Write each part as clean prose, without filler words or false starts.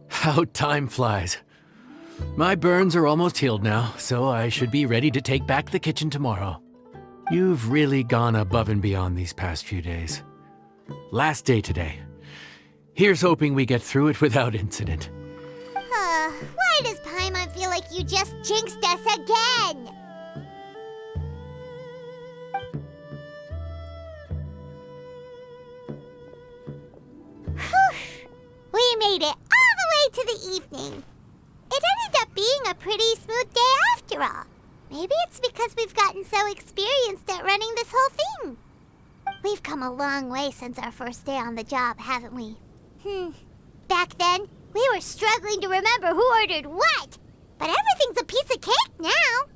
How time flies. My burns are almost healed now, so I should be ready to take back the kitchen tomorrow. You've really gone above and beyond these past few days. Last day today. Here's hoping we get through it without incident. Why does Paimon feel like you just jinxed us again? Whew. We made it all the way to the evening. It ended up being a pretty smooth day after all. Maybe it's because we've gotten so experienced at running this whole thing. We've come a long way since our first day on the job, haven't we? Back then, we were struggling to remember who ordered what. But everything's a piece of cake now.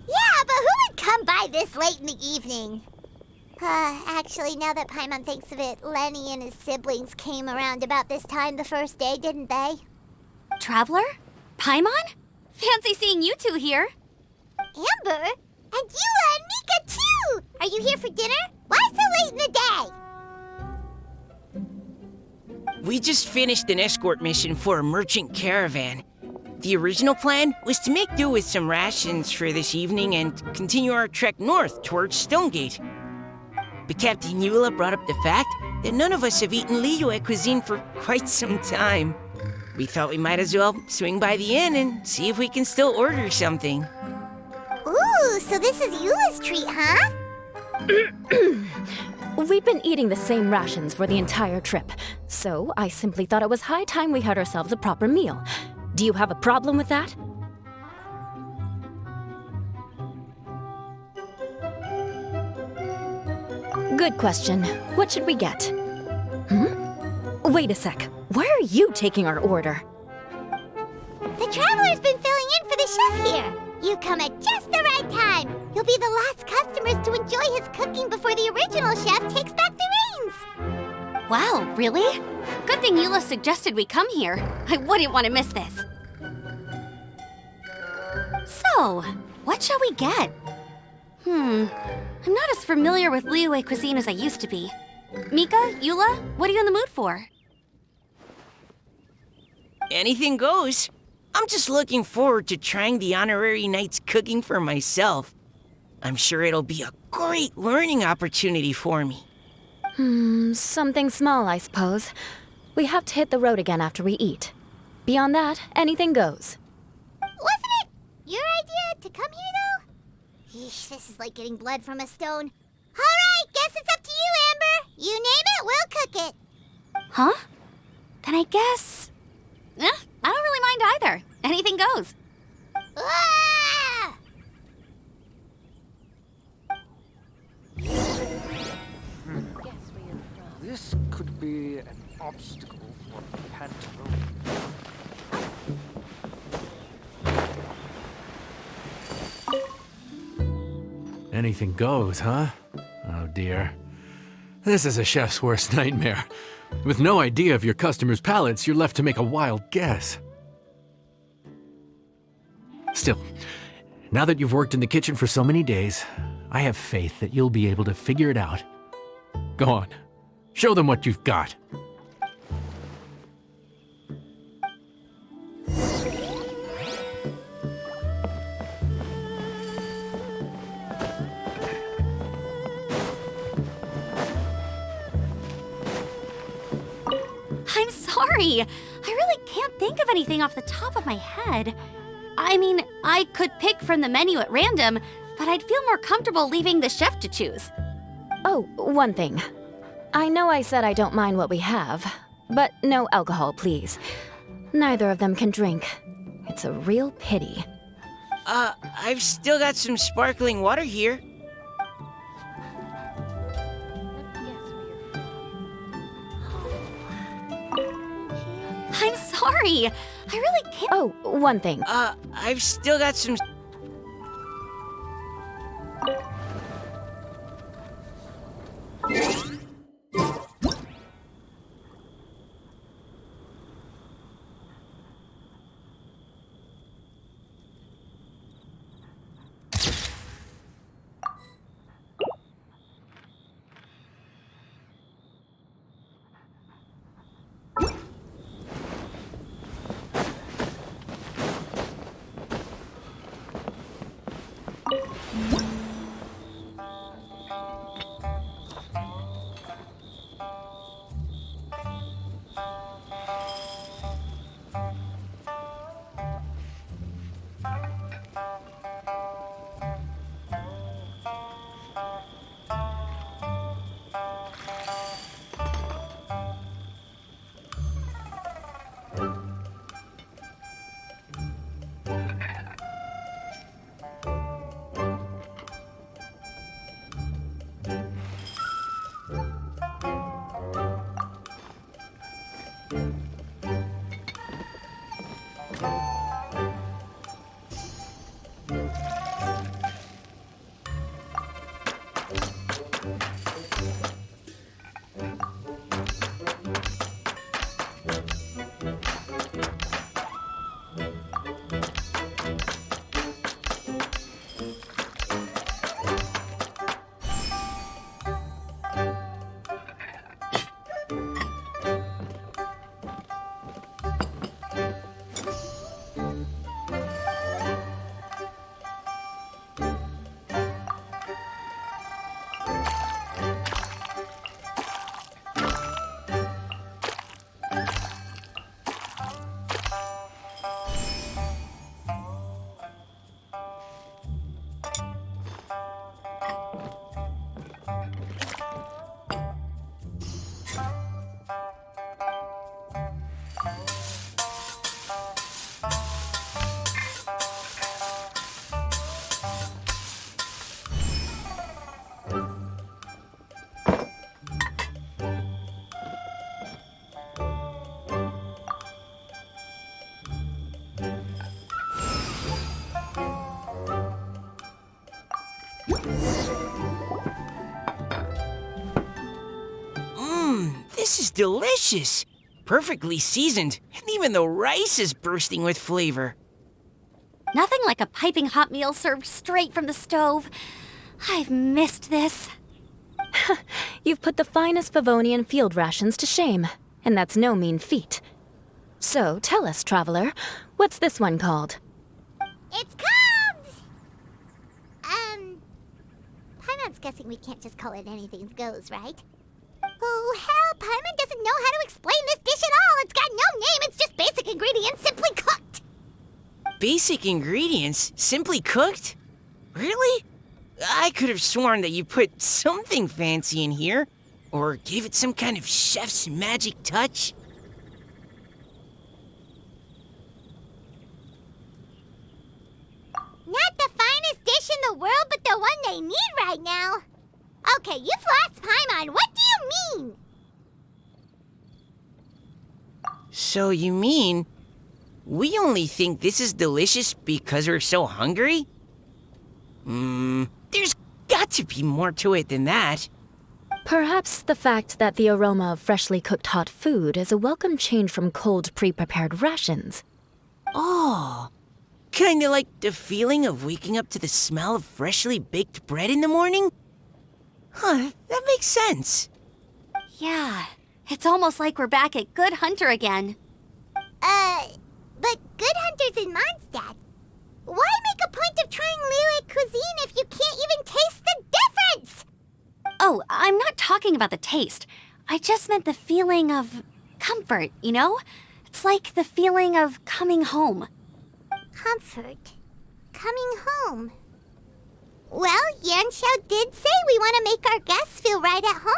Yeah, but who would come by this late in the evening? Actually, now that Paimon thinks of it, Lenny and his siblings came around about this time the first day, didn't they? Traveler? Paimon? Fancy seeing you two here. Amber? And Eula and Mika, too! Are you here for dinner? Why so late in the day? We just finished an escort mission for a merchant caravan. The original plan was to make do with some rations for this evening and continue our trek north towards Stonegate. But Captain Eula brought up the fact that none of us have eaten Liyue cuisine for quite some time. We thought we might as well swing by the inn and see if we can still order something. Ooh, so this is Eula's treat, huh? We've been eating the same rations for the entire trip, so I simply thought it was high time we had ourselves a proper meal. Do you have a problem with that? Good question. What should we get? Wait a sec. Why are you taking our order? The Traveler's been filling in for the chef here. You come at just the right time. You'll be the last customers to enjoy his cooking before the original chef takes back the reins. Wow, really? Good thing Eula suggested we come here. I wouldn't want to miss this. So, what shall we get? I'm not as familiar with Liyue cuisine as I used to be. Mika, Eula, what are you in the mood for? Anything goes. I'm just looking forward to trying the honorary knight's cooking for myself. I'm sure it'll be a great learning opportunity for me. Something small, I suppose. We have to hit the road again after we eat. Beyond that, anything goes. Wasn't it your idea to come here, though? Yeesh, this is like getting blood from a stone. All right, guess it's up to you, Amber. You name it, we'll cook it. Huh? Then I guess... I don't really mind either. Anything goes. Ah! This could be an obstacle for Pantaloon. Anything goes, huh? Oh dear. This is a chef's worst nightmare. With no idea of your customers' palates, you're left to make a wild guess. Still, now that you've worked in the kitchen for so many days, I have faith that you'll be able to figure it out. Go on, show them what you've got. I'm sorry. I really can't think of anything off the top of my head. I mean, I could pick from the menu at random, but I'd feel more comfortable leaving the chef to choose. Oh, one thing. I know I said I don't mind what we have, but no alcohol, please. Neither of them can drink. It's a real pity. I've still got some sparkling water here. I'm sorry. I really can't. Oh, one thing. I've still got some... This is delicious. Perfectly seasoned, and even the rice is bursting with flavor. Nothing like a piping hot meal served straight from the stove. I've missed this. You've put the finest Favonian field rations to shame, and that's no mean feat. So tell us, traveler, what's this one called? It's called... Paimon's guessing we can't just call it anything goes, right? Oh, hell, Paimon doesn't know how to explain this dish at all. It's got no name, it's just basic ingredients simply cooked. Basic ingredients? Simply cooked? Really? I could have sworn that you put something fancy in here, or gave it some kind of chef's magic touch. Not the finest dish in the world, but the one they need right now. Okay, you've lost Paimon. What do you mean? So you mean we only think this is delicious because we're so hungry? There's got to be more to it than that. Perhaps the fact that the aroma of freshly cooked hot food is a welcome change from cold, pre-prepared rations. Oh, kinda like the feeling of waking up to the smell of freshly baked bread in the morning? Huh, that makes sense. Yeah, it's almost like we're back at Good Hunter again. But Good Hunter's in Mondstadt. Why make a point of trying Liyue cuisine if you can't even taste the difference? Oh, I'm not talking about the taste. I just meant the feeling of comfort, you know? It's like the feeling of coming home. Comfort. Coming home. Well, Yanxiao did say we want to make our guests feel right at home.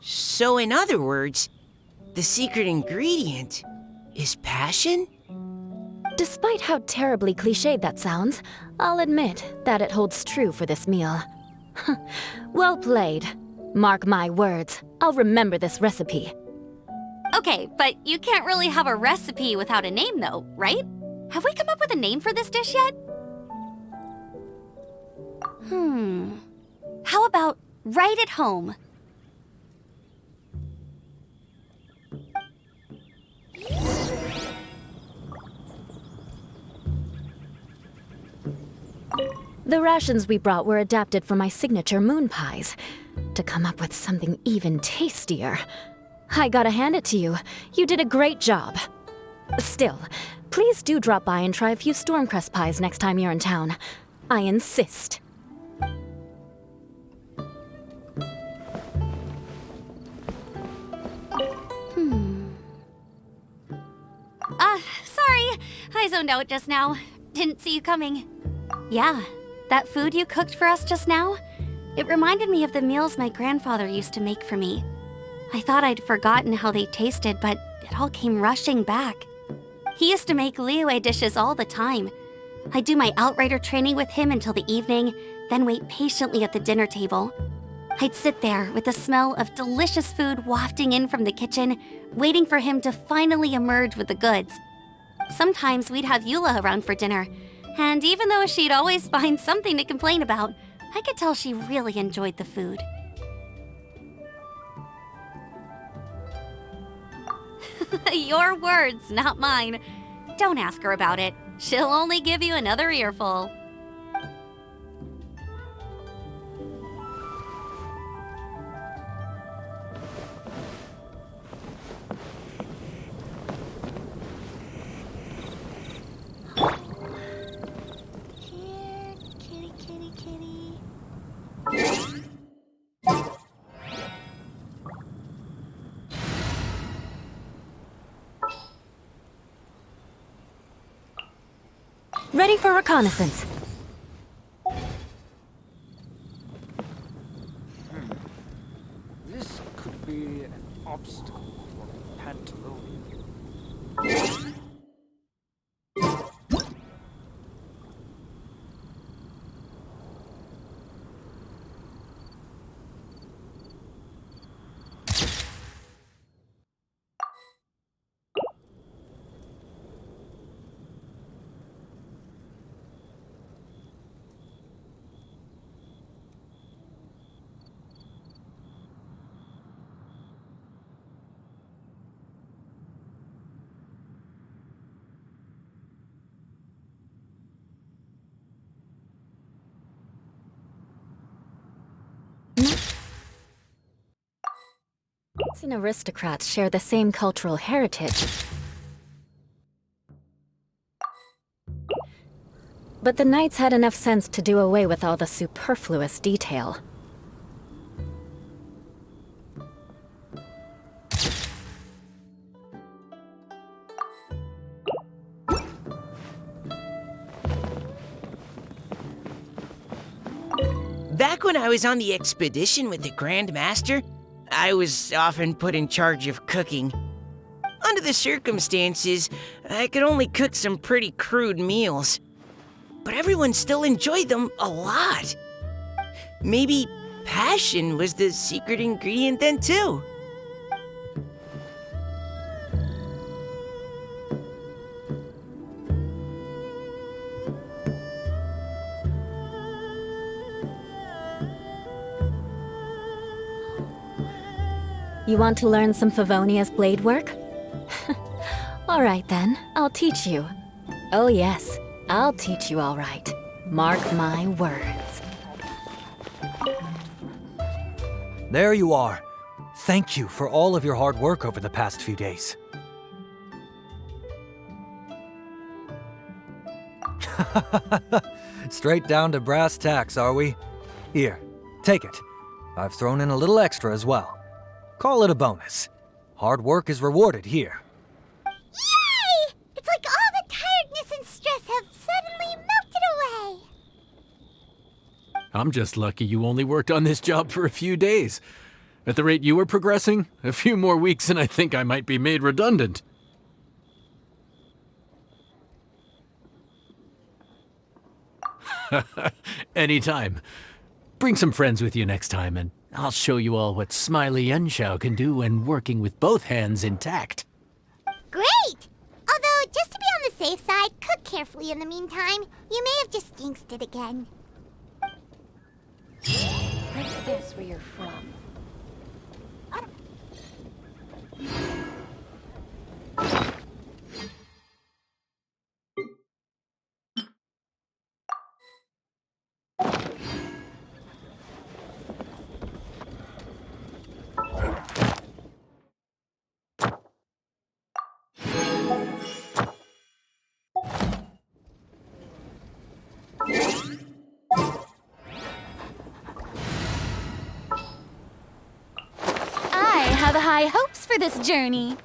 So in other words, the secret ingredient is passion? Despite how terribly cliched that sounds, I'll admit that it holds true for this meal. Well played. Mark my words, I'll remember this recipe. Okay, but you can't really have a recipe without a name, though, right? Have we come up with a name for this dish yet? How about right at home? The rations we brought were adapted for my signature moon pies. To come up with something even tastier, I gotta hand it to you. You did a great job. Still, please do drop by and try a few Stormcrest pies next time you're in town. I insist. Sorry. I zoned out just now. Didn't see you coming. Yeah, that food you cooked for us just now, it reminded me of the meals my grandfather used to make for me. I thought I'd forgotten how they tasted, but it all came rushing back. He used to make Liyue dishes all the time. I'd do my outrider training with him until the evening, then wait patiently at the dinner table. I'd sit there with the smell of delicious food wafting in from the kitchen, waiting for him to finally emerge with the goods. Sometimes we'd have Eula around for dinner, and even though she'd always find something to complain about, I could tell she really enjoyed the food. Your words, not mine. Don't ask her about it. She'll only give you another earful. Here, kitty, kitty, kitty. Ready for reconnaissance. This could be an obstacle for Pantaloon. And aristocrats share the same cultural heritage. But the knights had enough sense to do away with all the superfluous detail. Back when I was on the expedition with the Grand Master, I was often put in charge of cooking. Under the circumstances, I could only cook some pretty crude meals. But everyone still enjoyed them a lot. Maybe passion was the secret ingredient then, too. You want to learn some Favonia's blade work? All right then, I'll teach you. Oh yes, I'll teach you all right. Mark my words. There you are. Thank you for all of your hard work over the past few days. Straight down to brass tacks, are we? Here, take it. I've thrown in a little extra as well. Call it a bonus. Hard work is rewarded here. Yay! It's like all the tiredness and stress have suddenly melted away. I'm just lucky you only worked on this job for a few days. At the rate you were progressing, a few more weeks and I think I might be made redundant. Anytime. Bring some friends with you next time, and I'll show you all what Smiley Yenshao can do when working with both hands intact. Great! Although, just to be on the safe side, cook carefully in the meantime. You may have just jinxed it again. Let's guess where you're from. I have high hopes for this journey.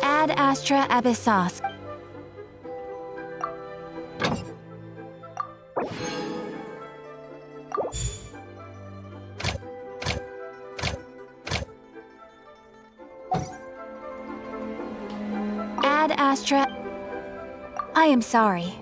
Ad Astra Abyssos. Ad Astra. I am sorry.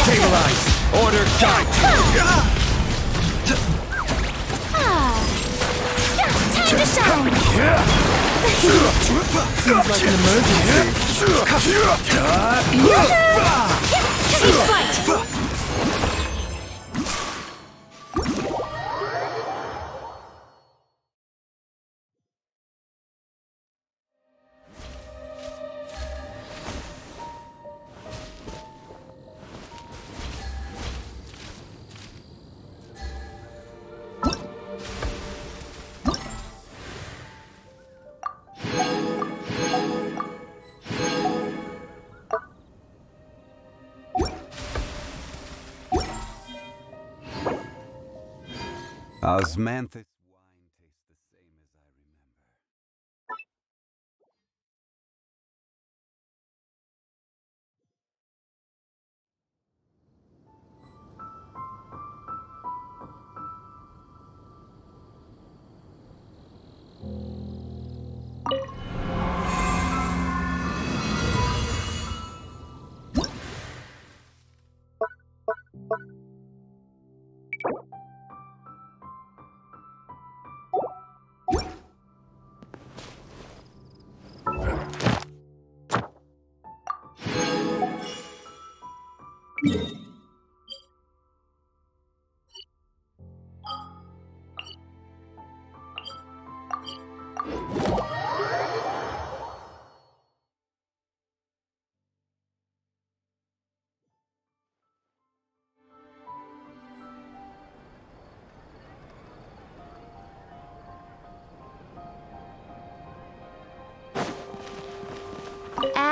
Stabilize! Order guide! Time to shine! Seems like an emergency. Fight! Osmanthus.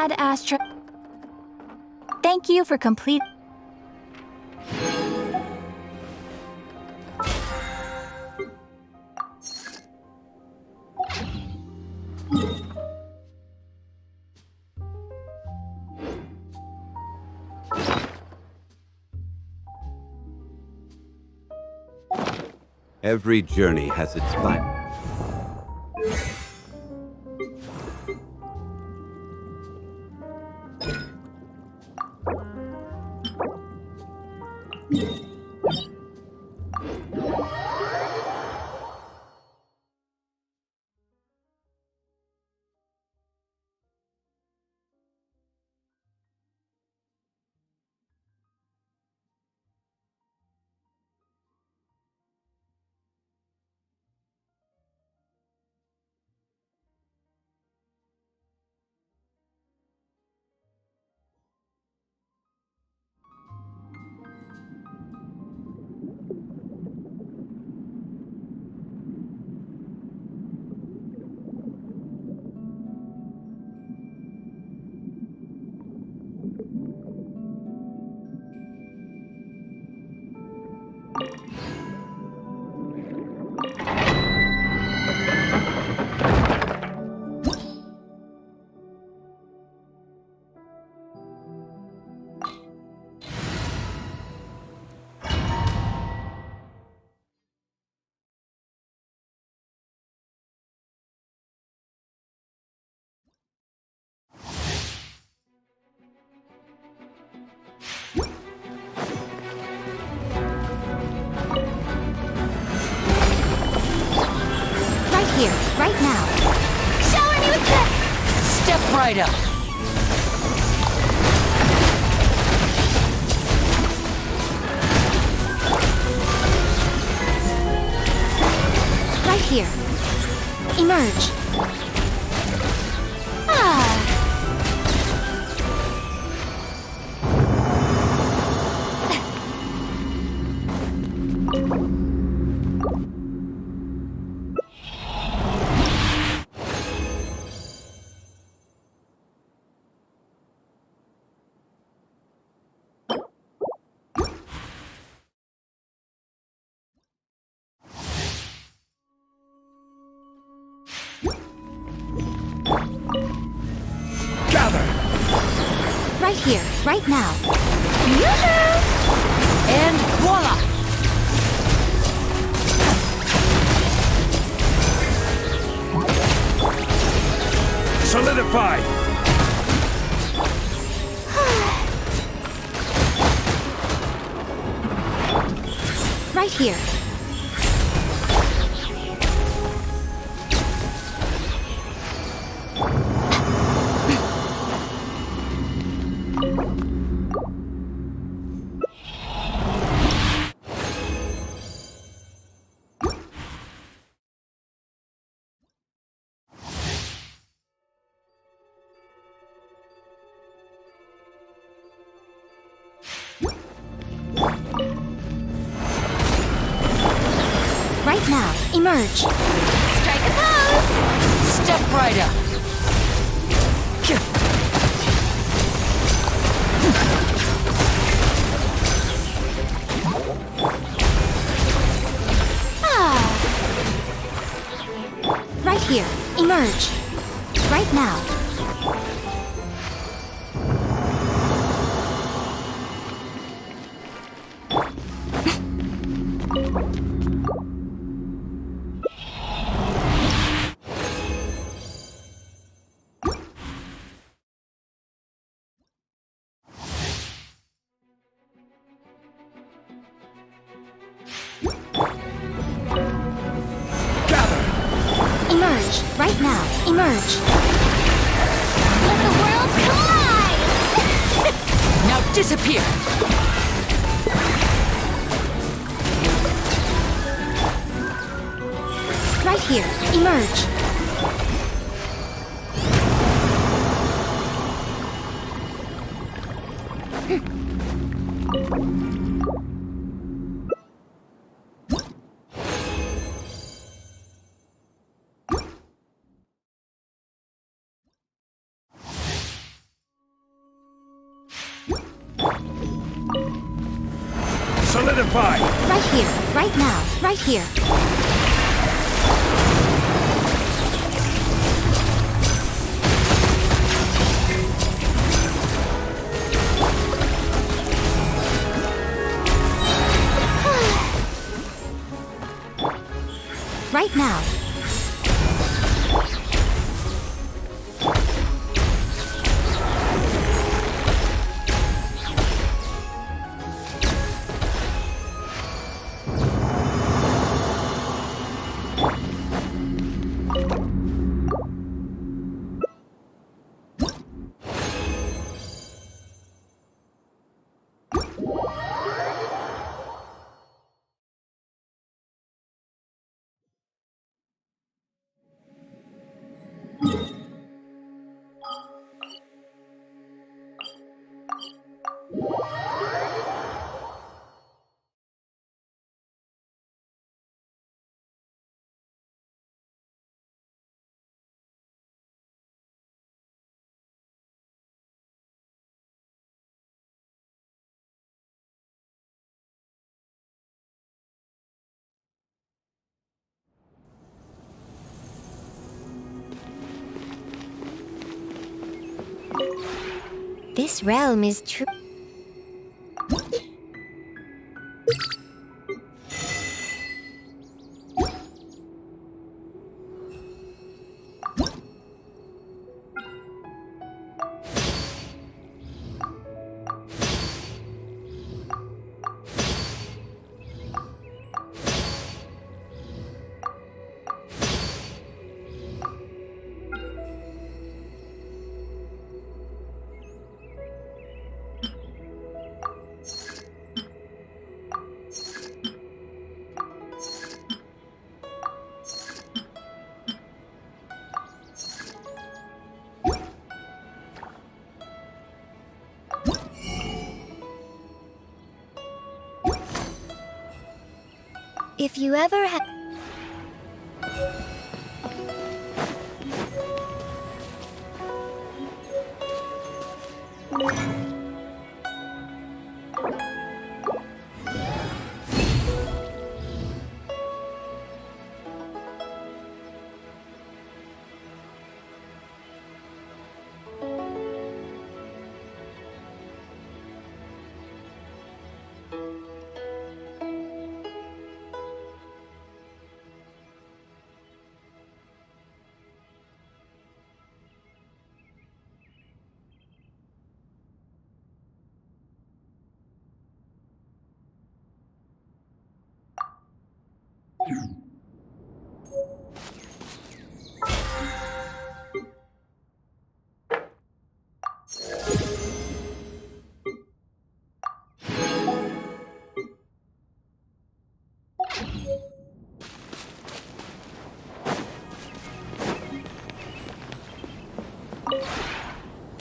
Ad Astra. Thank you for complete. Every journey has its fun. Here, right now. Shower me with the... Step right up. Right here. Emerge. Ah. Right here, right now. Yoo-hoo! And voila! Solidified! Right here. Right now, emerge. Strike a pose! Step right up. Ah. Right here, emerge. Right now. Emerge, right now, emerge. Let the world collide! Now disappear. Right here, emerge. Solidify! Right here, right now, right here. Right now. This realm is true. If you ever have...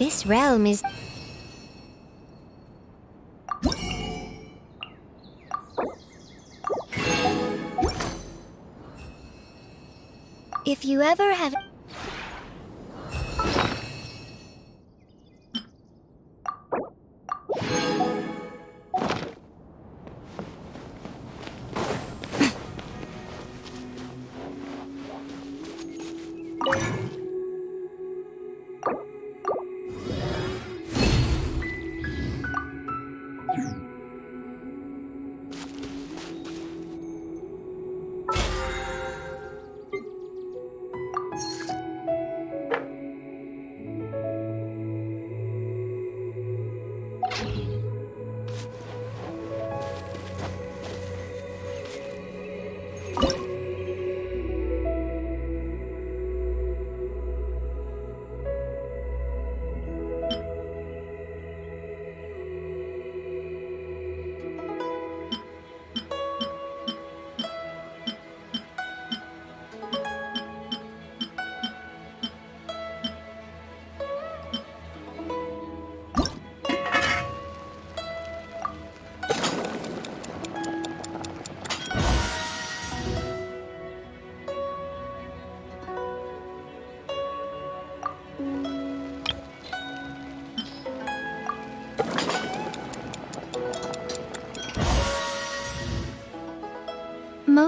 This realm is... If you ever have...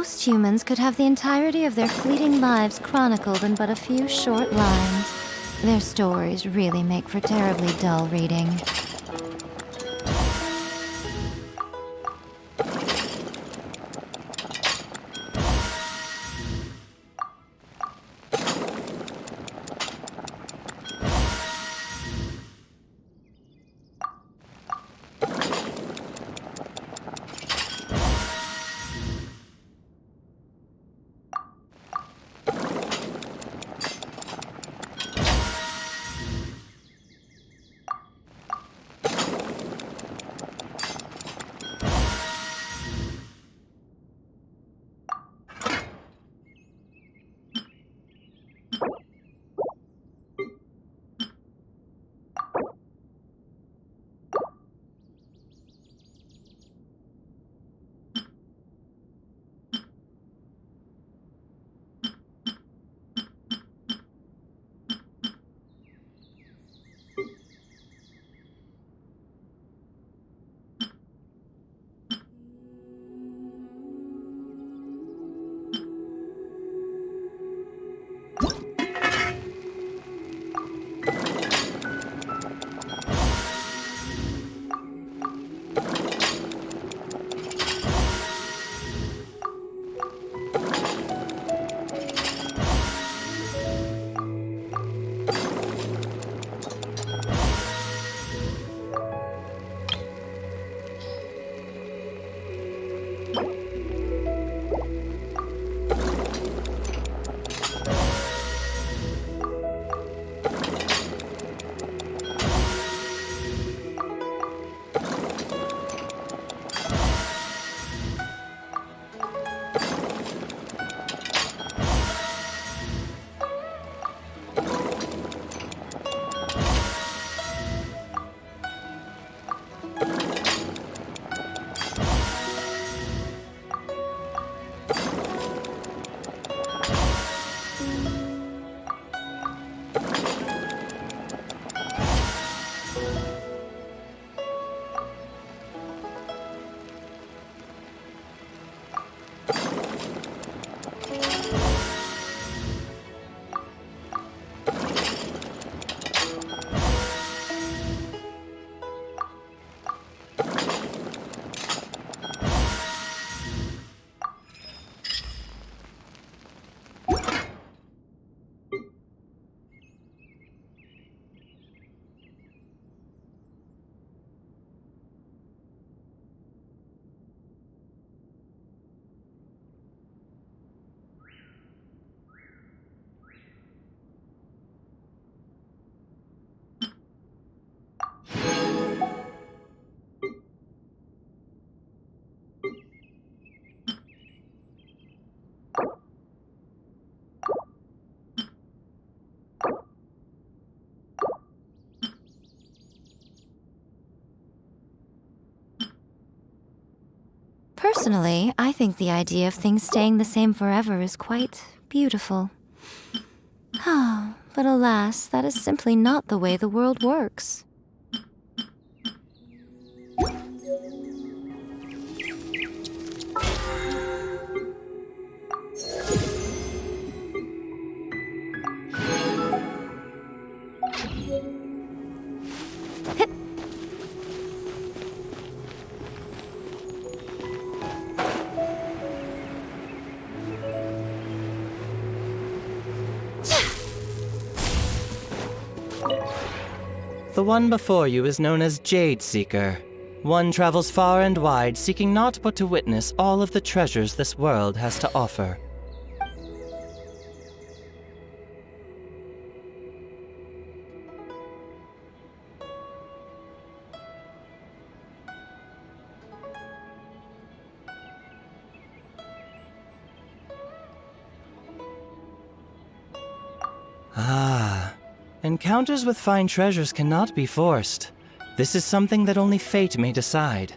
Most humans could have the entirety of their fleeting lives chronicled in but a few short lines. Their stories really make for terribly dull reading. Personally, I think the idea of things staying the same forever is quite beautiful. But alas, that is simply not the way the world works. The one before you is known as Jade Seeker. One travels far and wide, seeking naught but to witness all of the treasures this world has to offer. Ah, encounters with fine treasures cannot be forced. This is something that only fate may decide.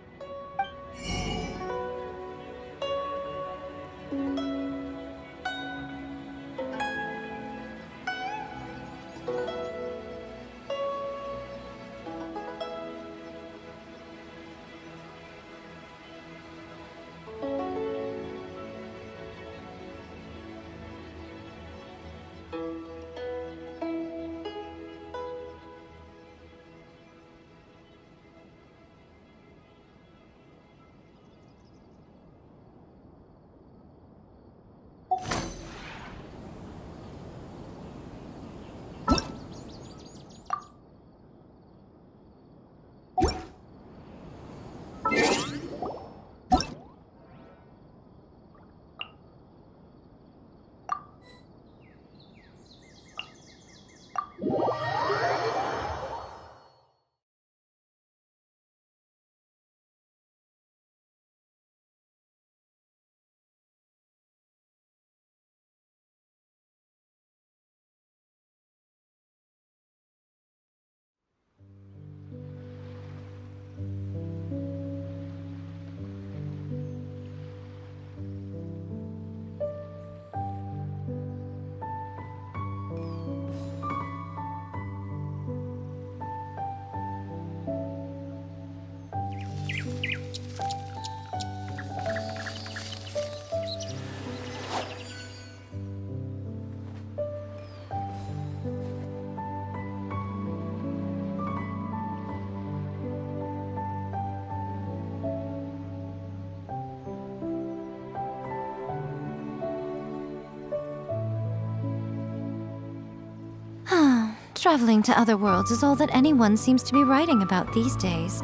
Traveling to other worlds is all that anyone seems to be writing about these days.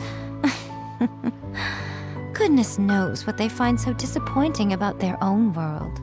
Goodness knows what they find so disappointing about their own world.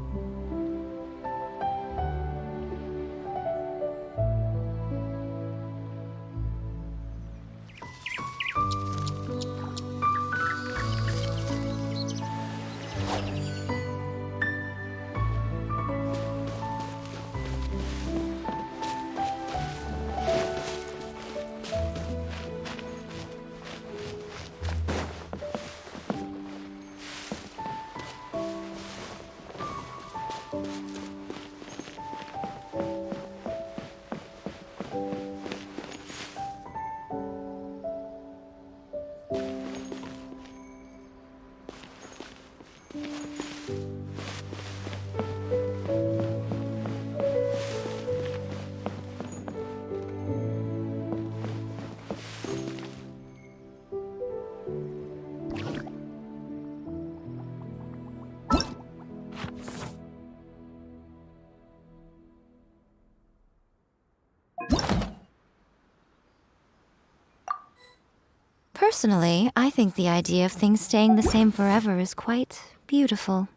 Personally, I think the idea of things staying the same forever is quite beautiful.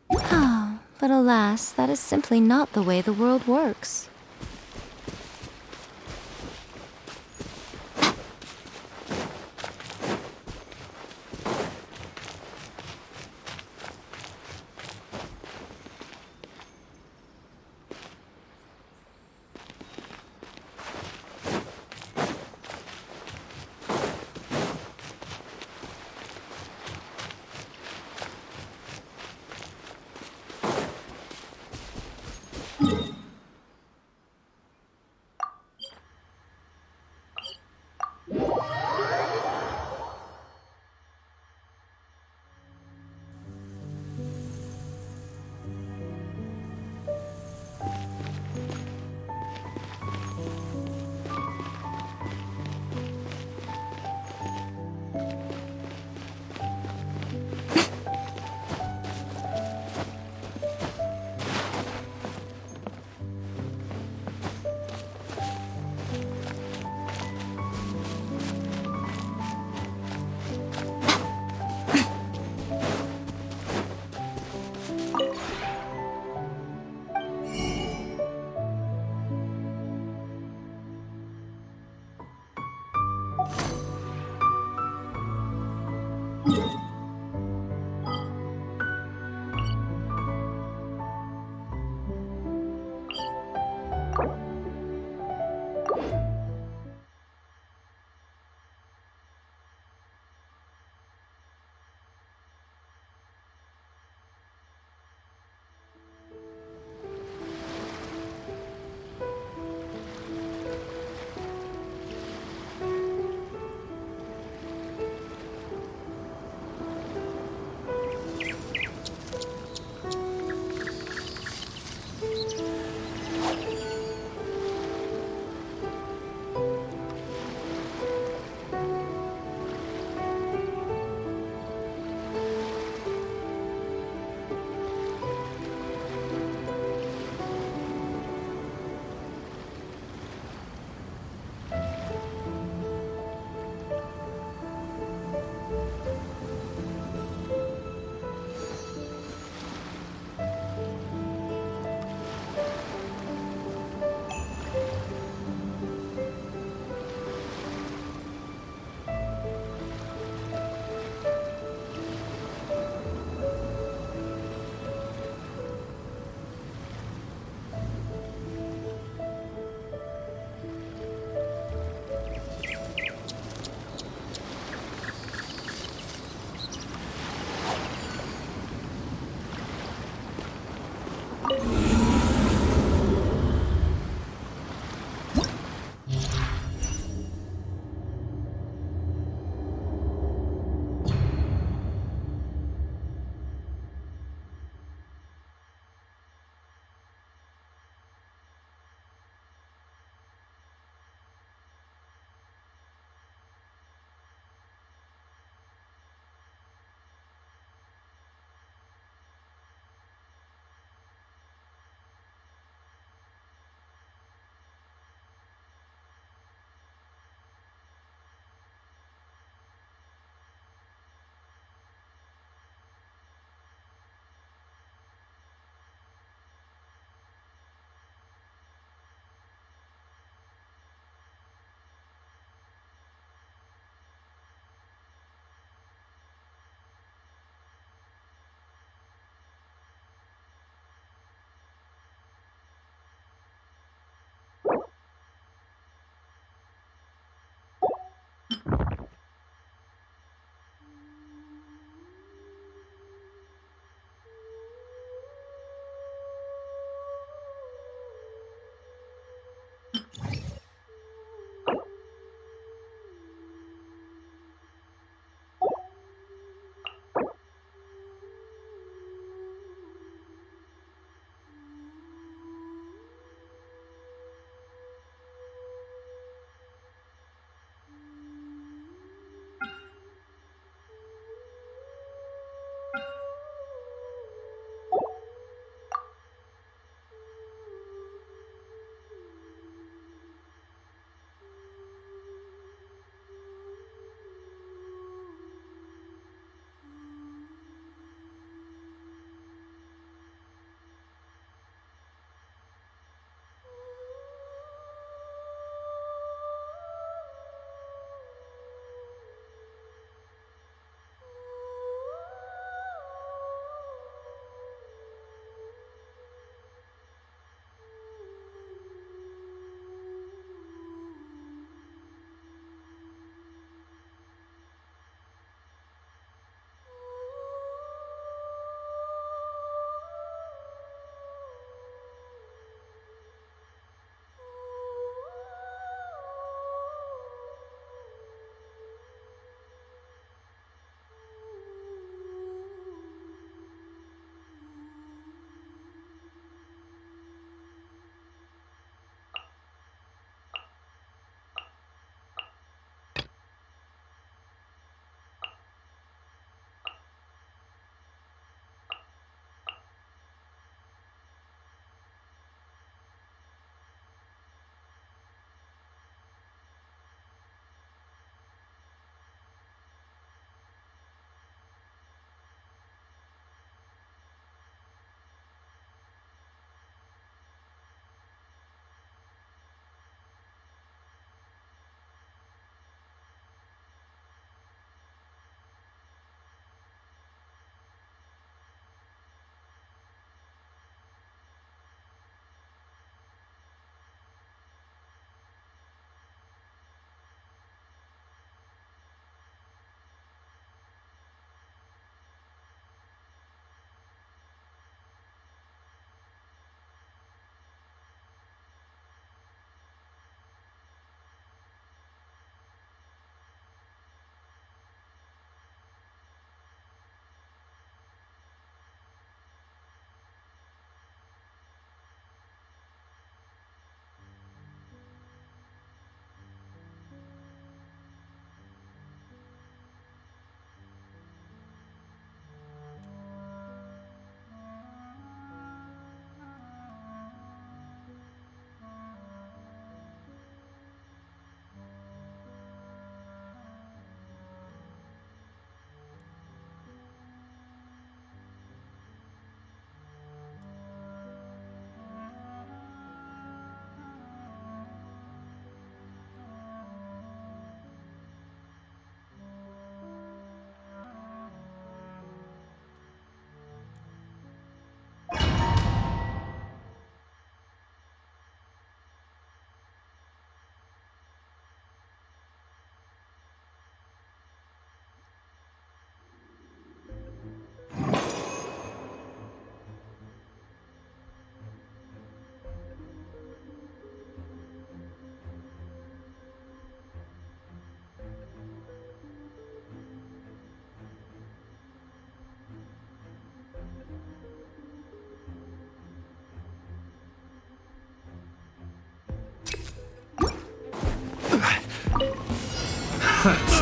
But alas, that is simply not the way the world works.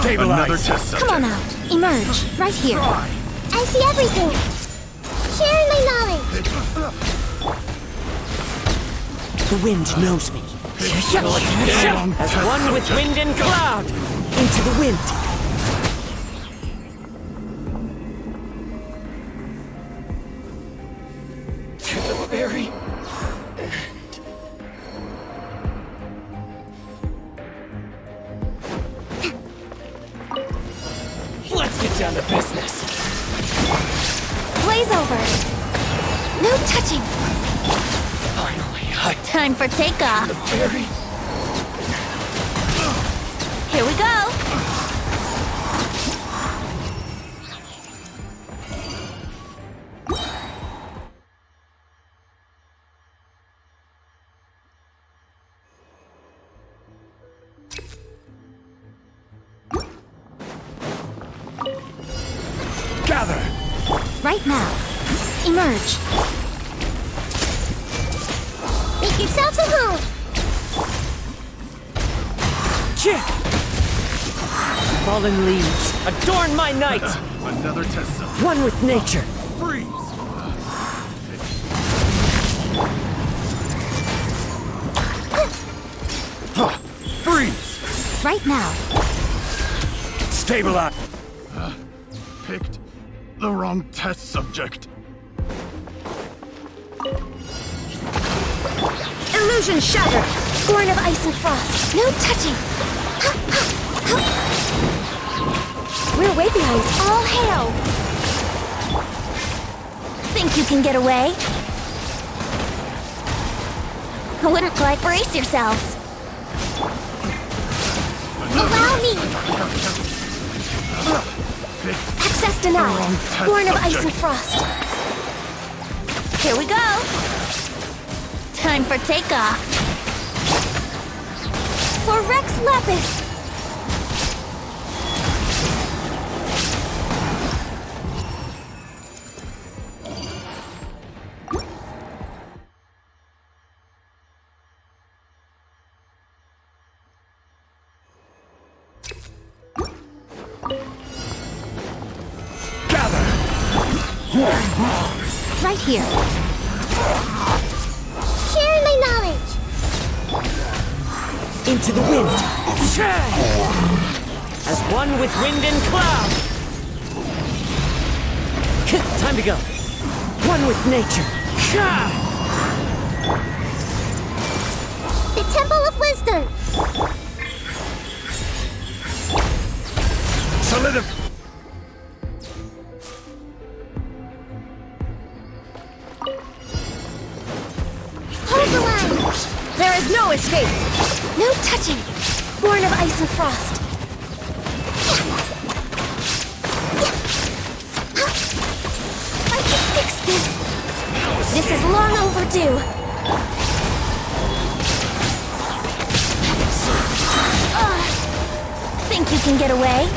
Another test subject. Come on out. Emerge. Right here. I see everything. Sharing my knowledge. The wind knows me. As one with wind and cloud. Into the wind. To the very end. Let's get down to business. Blaze over. No touching. Finally, Time for takeoff. very Here we go. Gather. Right now. Emerge. Make yourselves at home. fallen leaves adorn my night. Another test subject. One with nature. Freeze. Freeze. Right now. Stabilize. Picked the wrong test subject. Illusion shattered. Born of ice and frost. No touching. We're way behind. All hail. Think you can get away? Wouldn't quite brace yourselves. Allow me. Access denied. Born of ice and frost. Here we go. Time for takeoff. For Rex Lapis. Right here. Sharing my knowledge. Into the wind. As one with wind and cloud. Time to go. One with nature. The Temple of Wisdom. Solidify. Hold the line. There is no escape. No touching. Born of ice and frost. I can fix this. This is long overdue. Think you can get away?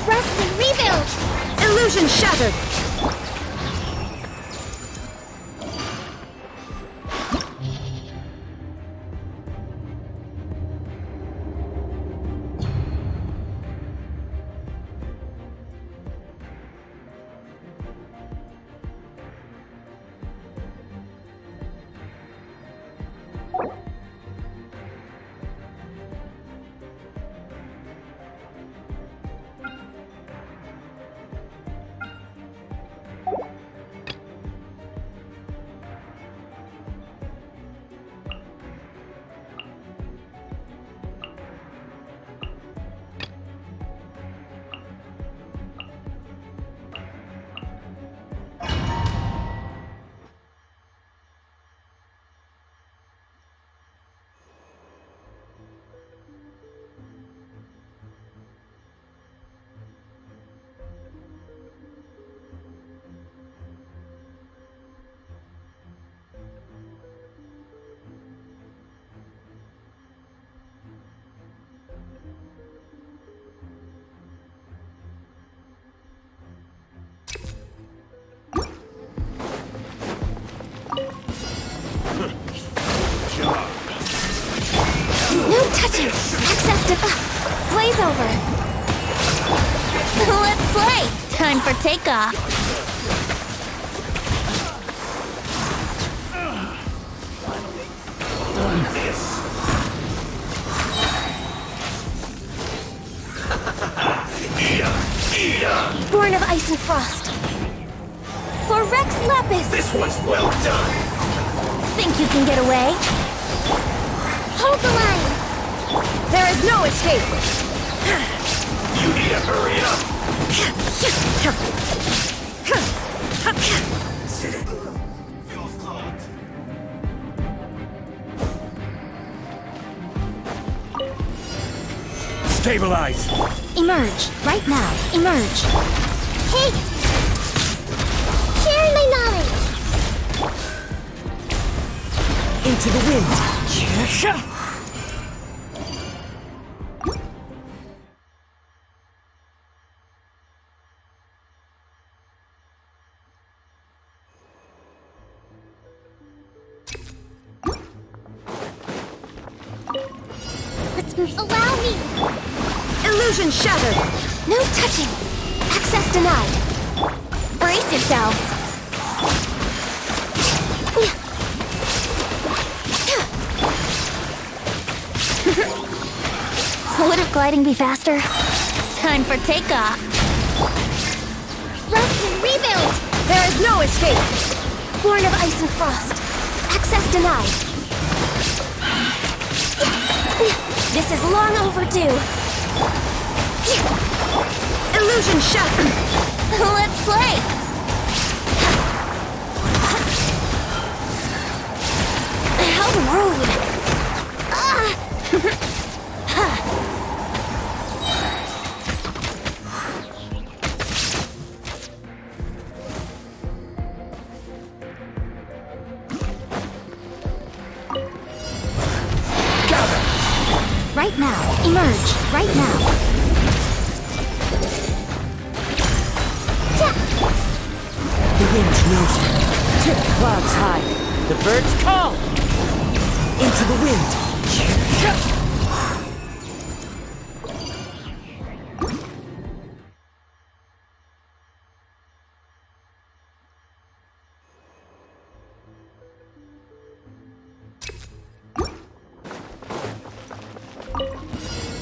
Rest and rebuild. Illusion shattered. No touching. Access to Glaze over. Let's play. Time for takeoff. Born of ice and frost. For Rex Lapis! This one's well done. Think you can get away? Hold the line! There is no escape! You need to hurry up. Stabilize! Emerge. Right now. Emerge. Hey! Share my knowledge! Into the wind! Let's move. Allow me! Illusion shattered. No touching. Access denied. Brace yourself. Wouldn't gliding be faster? Time for takeoff. Rest and rebuild! There is no escape. Born of ice and frost. Access denied. This is long overdue. Illusion shattered. Let's play. How rude. Right now. Emerge. Right now. The wind knows me. Tip clouds high. The birds call! Into the wind!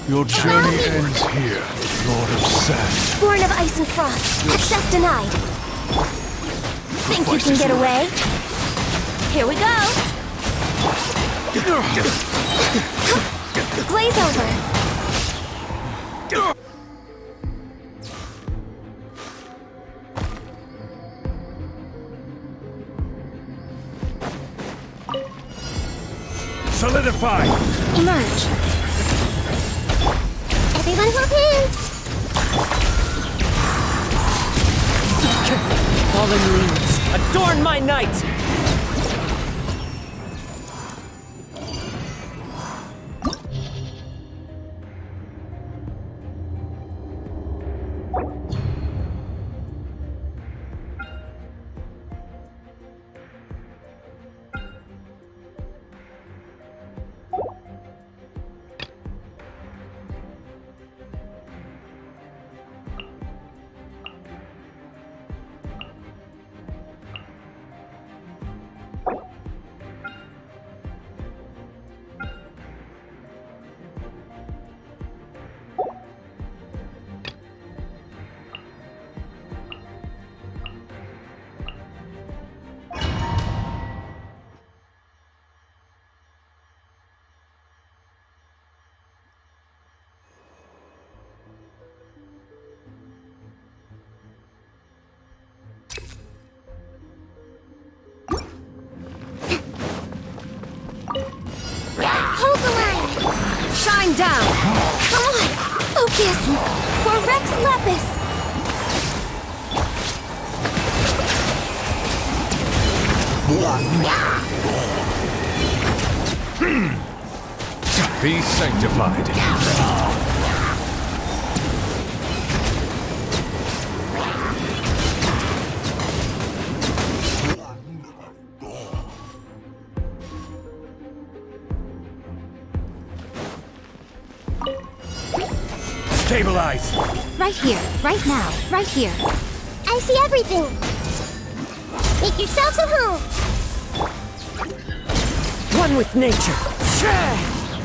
Your journey ends here, Lord of Sand. Born of ice and frost. Access denied. Think you can get away? Here we go. Glaze over. Solidify! Emerge. Everyone hold hands! Fallen leaves, adorn my night! Hold the line! Shine down. Come on. Focus. For Rex Lapis. Be sanctified. Stabilize! Right here, right now, right here. I see everything. Make yourselves at home. One with nature.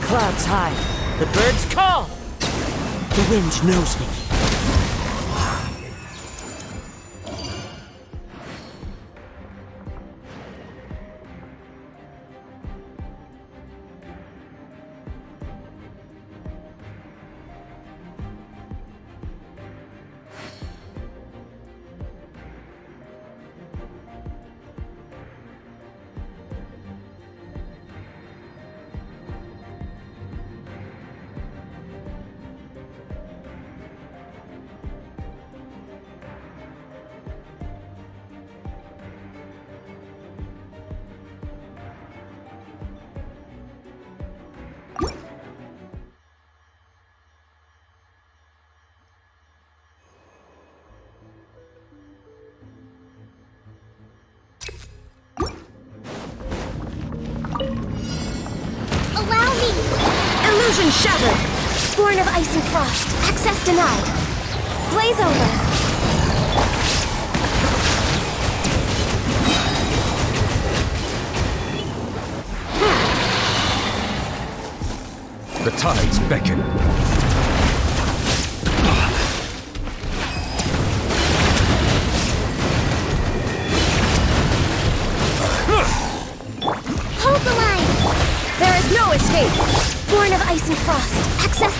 Clouds high. The birds call. The wind knows me. Allow me. Illusion shattered! Born of ice and frost. Access denied. Blaze over! The tides beckon. Hold the line. There is no escape! Born of ice and frost. Access...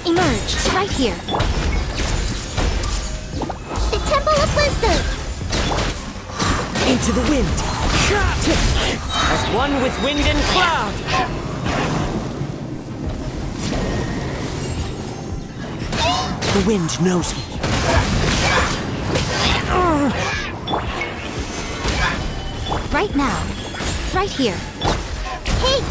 Emerge, right here. The Temple of Wisdom. Into the wind. As one with wind and cloud. The wind knows me. Right now, right here. Hey,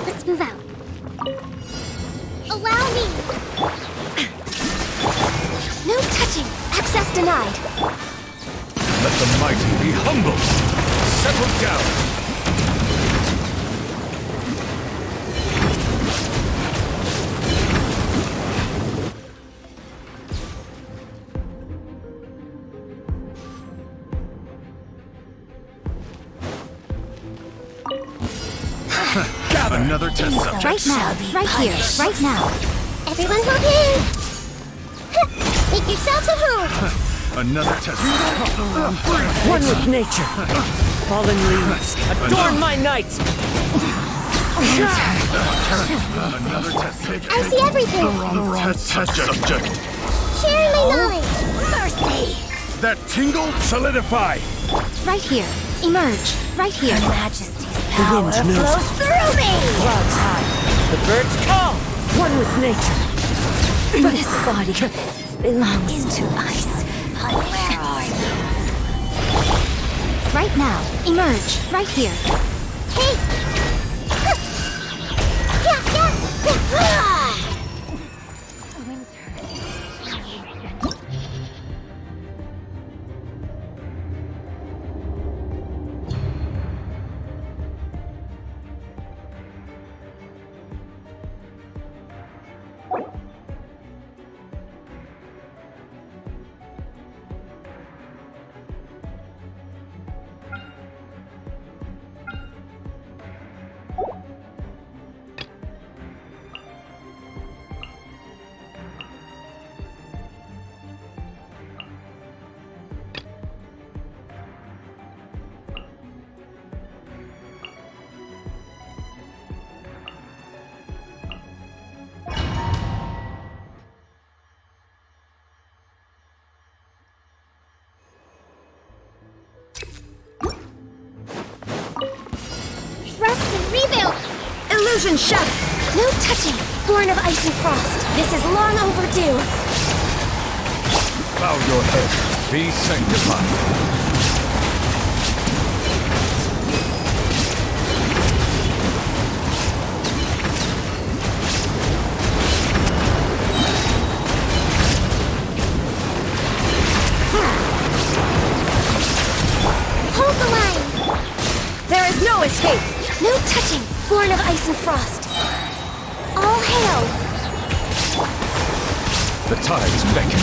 let's move out. Allow me. No touching! Access denied! Let the mighty be humble. Settle down. Gather another test subject. Right now, right here, right now. Everyone hold hands. Make yourselves at home. Another test. One with nature. Fallen leaves. Adorn my night. Another test taken. I see everything. Test subject. Sharing my knowledge. Mercy. That tingle solidify. Right here. Emerge. Right here. The wind knows me. Through me. Clouds high. The birds call. One with nature. This body belongs to ice. Where are you? Right now. Emerge. Right here. Hey. Yeah. Rest and rebuild. Illusion shattered! No touching! Born of ice and frost. This is long overdue. Bow your head. Be sanctified. Hold the line! There is no escape! No touching! Born of ice and frost. All hail! The tides beckon.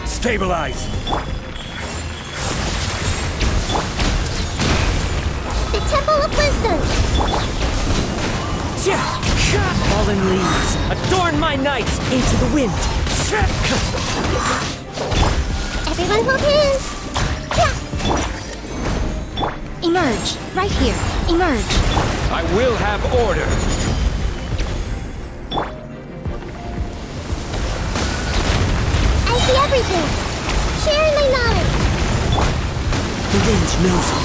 Stabilize! The Temple of Wisdom! Fallen leaves, adorn my nights into the wind. Everyone hold hands! Emerge! Right here! Emerge! I will have order. I see everything! Sharing my knowledge! The wind knows it.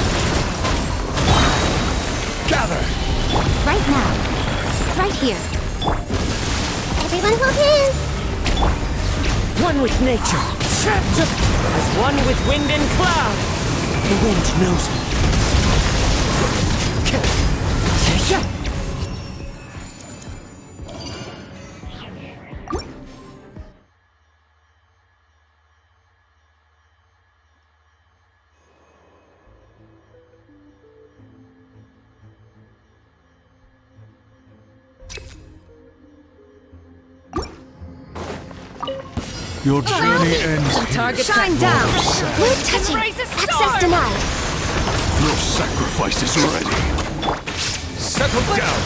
Gather! Right now! Right here! Everyone hold hands! One with nature. As one with wind and cloud. The wind knows me. Your journey ends here. Target shine down! No touching! Access denied! Your sacrifice is ready. Settle down.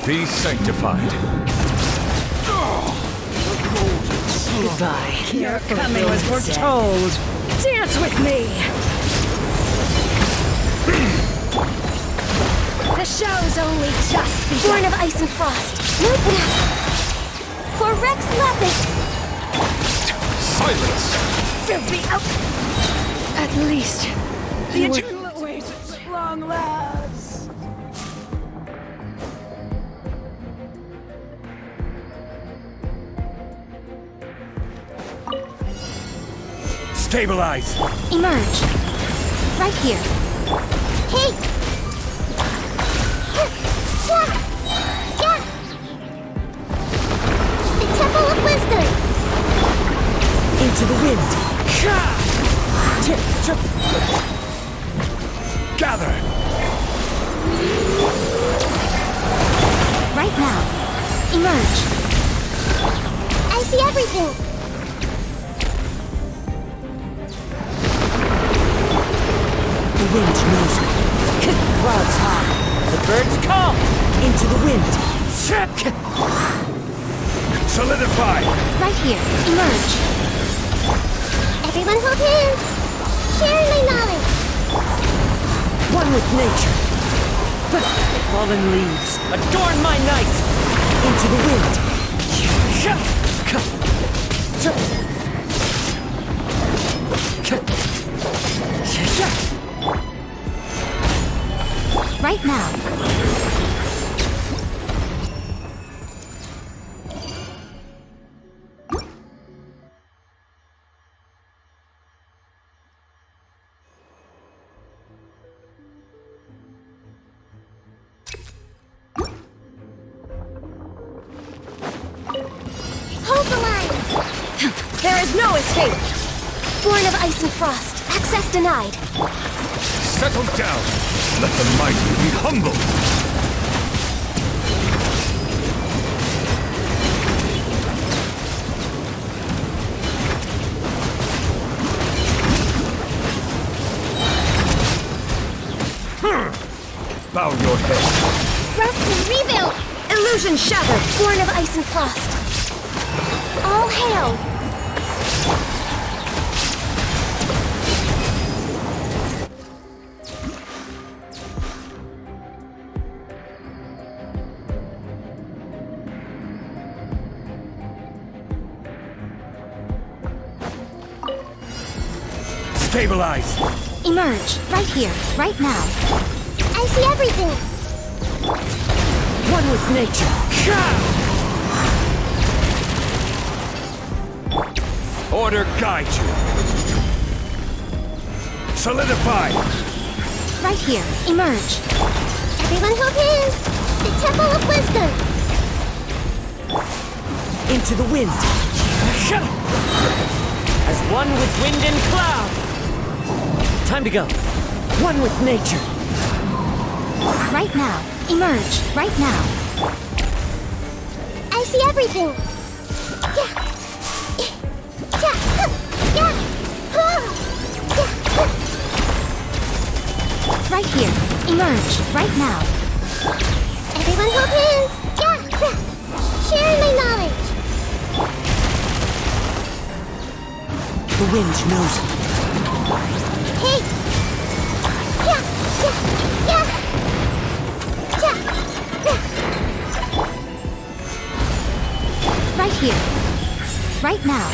Be sanctified. Goodbye. Your coming was foretold. Dance with me! The show's only just begun. Born of ice and frost. No for Rex Lapis! Silence! Filthy out! At least the eternal oasis at long last. Stabilize! Emerge! Right here! Hey! The Temple of Wisdom! Into the wind. Gather! Right now! Emerge! I see everything! The wind knows me. Clouds high. The birds call. Into the wind. Solidify! Right here! Emerge! Everyone hold hands! Sharing my knowledge! One with nature. Fallen leaves, adorn my night. Into the wind. Right now! Hold the line! There is no escape! Born of ice and frost. Access denied. Settle down! Let the mighty be humble! Bow your head. Rest and rebuild! Illusion shattered. Born of ice and frost. All hail! Stabilize! Emerge, right here, right now. I see everything. One with nature. Order guide you. Solidify! Right here, emerge. Everyone hold hands. The Temple of Wisdom. Into the wind. As one with wind and cloud. Time to go. One with nature. Right now, emerge, right now. I see everything. Right here, emerge, right now. Everyone hold hands. Sharing my knowledge. The wind knows it. Hey. Right here, right now.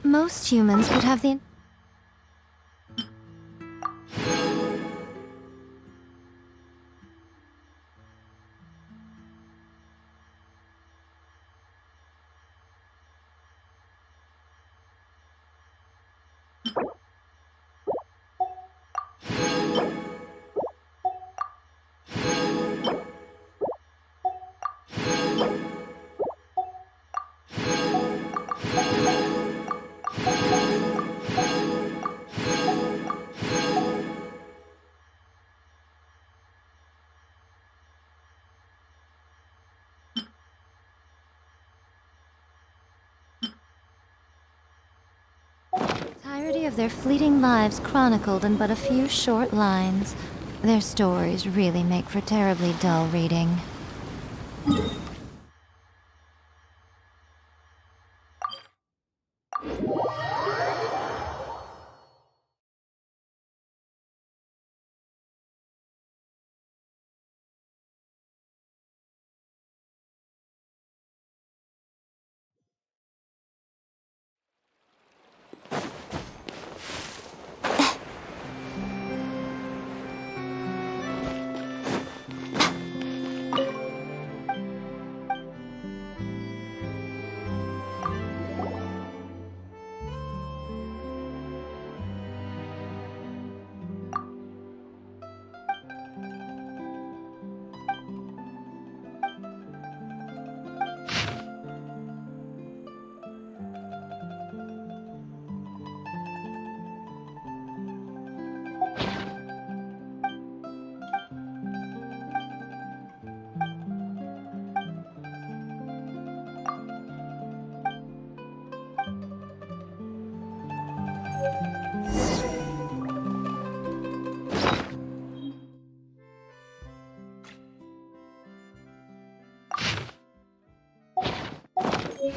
Most humans would have the... entirety of their fleeting lives chronicled in but a few short lines. Their stories really make for terribly dull reading. May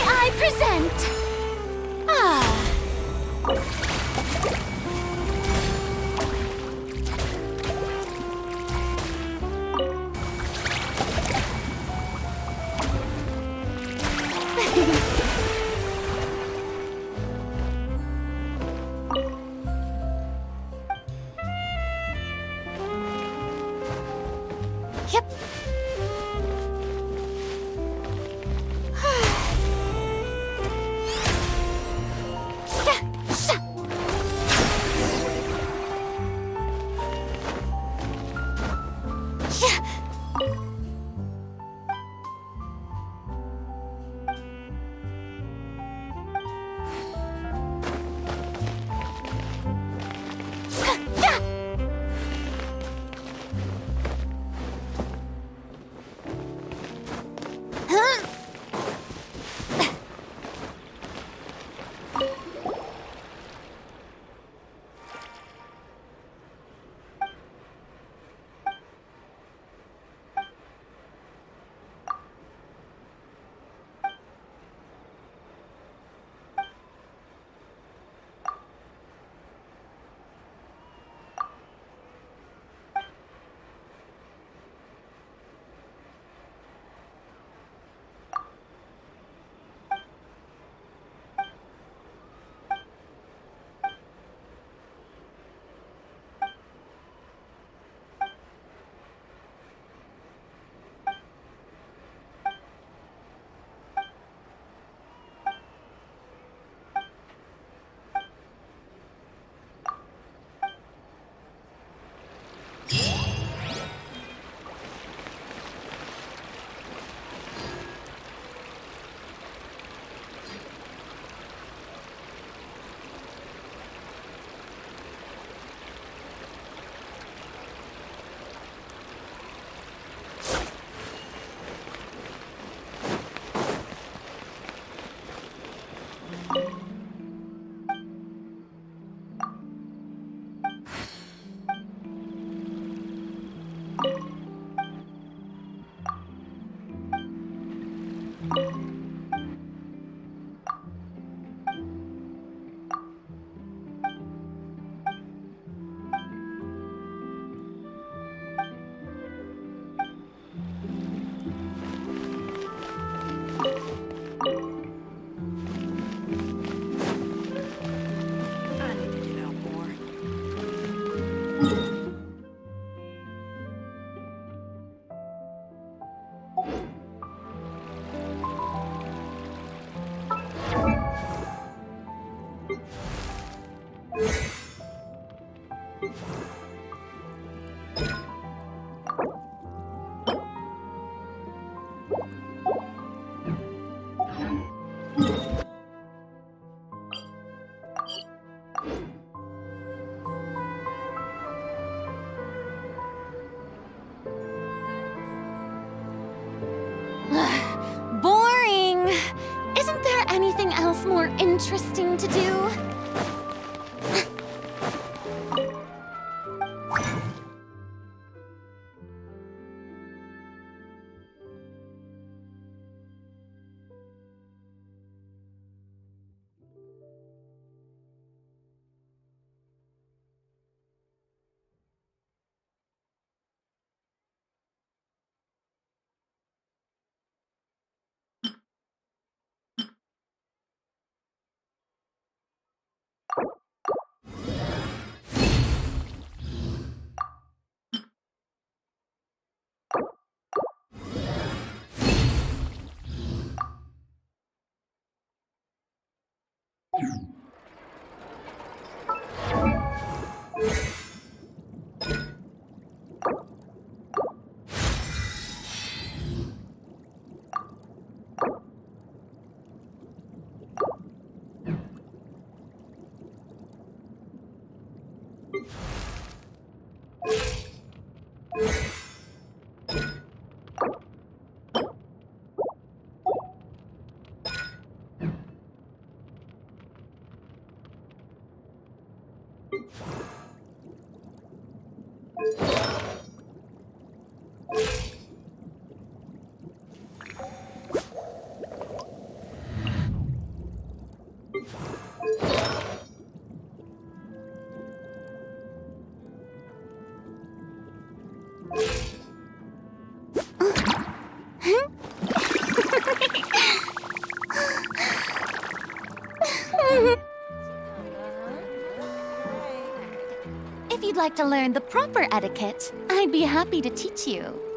I present? Yep. interesting to do. If you'd like to learn the proper etiquette, I'd be happy to teach you.